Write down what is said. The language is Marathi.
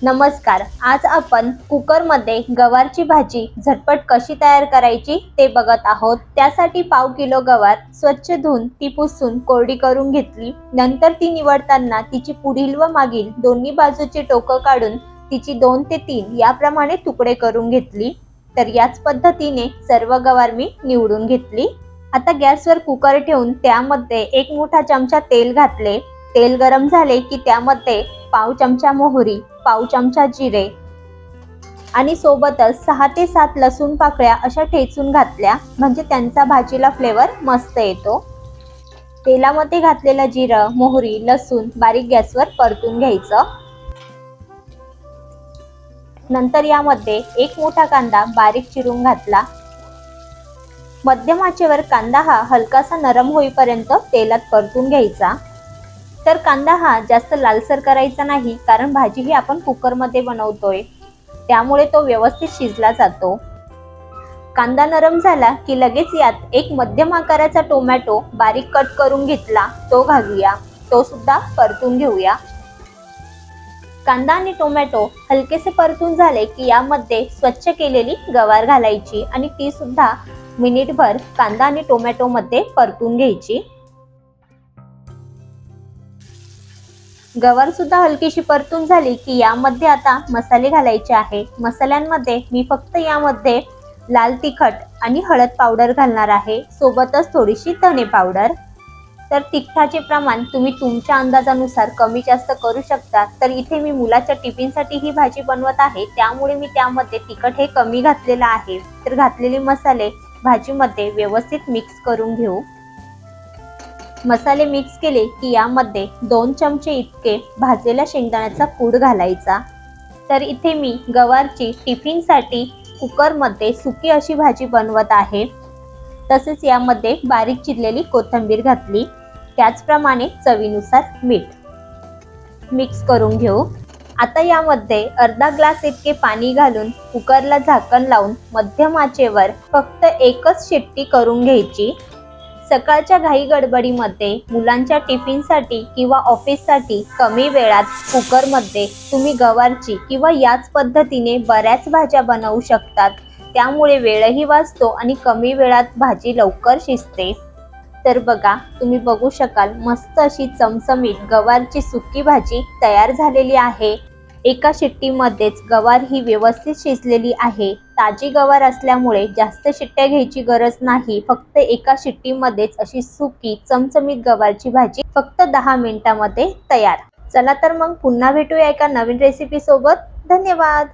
नमस्कार. आज आपण कुकरमध्ये गवारची भाजी झटपट कशी तयार करायची ते बघत आहोत. त्यासाठी पाव किलो गवार स्वच्छ धुवून ती पुसून कोरडी करून घेतली. नंतर ती निवडताना तिची पुढील व मागील दोन्ही बाजूची टोकं काढून तिची 2 ते 3 याप्रमाणे तुकडे करून घेतली. तर याच पद्धतीने सर्व गवार मी निवडून घेतली. आता गॅसवर कुकर ठेवून त्यामध्ये 1 मोठा चमचा तेल घातले. तेल गरम झाले की त्यामध्ये पाव चमचा मोहरी, पाव चमचा जिरे आणि सोबतच 6 ते 7 लसूण पाकळ्या अशा ठेचून घातल्या, म्हणजे त्यांचा भाजीला फ्लेवर मस्त येतो. तेलामध्ये घातलेलं जिरं, मोहरी, लसूण बारीक गॅसवर परतून घ्यायचं. नंतर यामध्ये 1 मोठा कांदा बारीक चिरून घातला. मध्यम आचेवर कांदा हा हलकासा नरम होईपर्यंत तेलात परतून घ्यायचा. तर कांदा हा जास्त लालसर करायचा नाही, कारण भाजी ही आपण कुकरमध्ये बनवतोय, त्यामुळे तो व्यवस्थित शिजला जातो. कांदा नरम झाला की लगेच यात 1 मध्यम आकाराचा टोमॅटो बारीक कट करून घेतला, तो घालूया. तो सुद्धा परतून घेऊया. कांदा आणि टोमॅटो हलकेसे परतून झाले की यामध्ये स्वच्छ केलेली गवार घालायची आणि ती सुद्धा मिनिटभर कांदा आणि टोमॅटो मध्ये परतून घ्यायची. गवार सुद्धा हलकीशी परतून झाली की यामध्ये आता मसाले घालायचे आहे. मसाल्यांमध्ये मी फक्त यामध्ये लाल तिखट आणि हळद पावडर घालणार आहे, सोबतच थोडीशी धने पावडर. तर तिखटाचे प्रमाण तुम्ही तुमच्या अंदाजानुसार कमी जास्त करू शकता. तर इथे मी मुलाच्या टिफिनसाठी ही भाजी बनवत आहे, त्यामुळे मी त्यामध्ये तिखट हे कमी घातलेलं आहे. तर घातलेले मसाले भाजीमध्ये व्यवस्थित मिक्स करून घेऊ. मसाले मिक्स केले की यामध्ये 2 चमचे इतके भाजलेल्या शेंगदाण्याचा कूट घालायचा. तर इथे मी गवारची टिफिनसाठी कुकरमध्ये सुकी अशी भाजी बनवत आहे. तसेच यामध्ये बारीक चिरलेली कोथिंबीर घातली. त्याचप्रमाणे चवीनुसार मीठ मिक्स करून घेऊ. आता यामध्ये अर्धा ग्लास इतके पाणी घालून कुकरला झाकण लावून मध्यम आचेवर फक्त एकच शिट्टी करून घ्यायची. सकाळच्या घाई गडबडीमध्ये मुलांच्या टिफिनसाठी किंवा ऑफिससाठी कमी वेळात कुकरमध्ये तुम्ही गवारची किंवा याच पद्धतीने बऱ्याच भाज्या बनवू शकतात. त्यामुळे वेळही वाचतो आणि कमी वेळात भाजी लवकर शिजते. तर बघा, तुम्ही बघू शकाल मस्त अशी चमचमीत गवारची सुकी भाजी तयार झालेली आहे. एका शिट्टीमध्येच गवार ही व्यवस्थित शिजलेली आहे. ताजी गवार असल्यामुळे जास्त शिट्ट्या घ्यायची गरज नाही. फक्त एका शिट्टीमध्येच अशी सुकी चमचमीत गवारची भाजी फक्त 10 मिनिटांमध्ये तयार. चला तर मग पुन्हा भेटूया एका नवीन रेसिपी सोबत. धन्यवाद.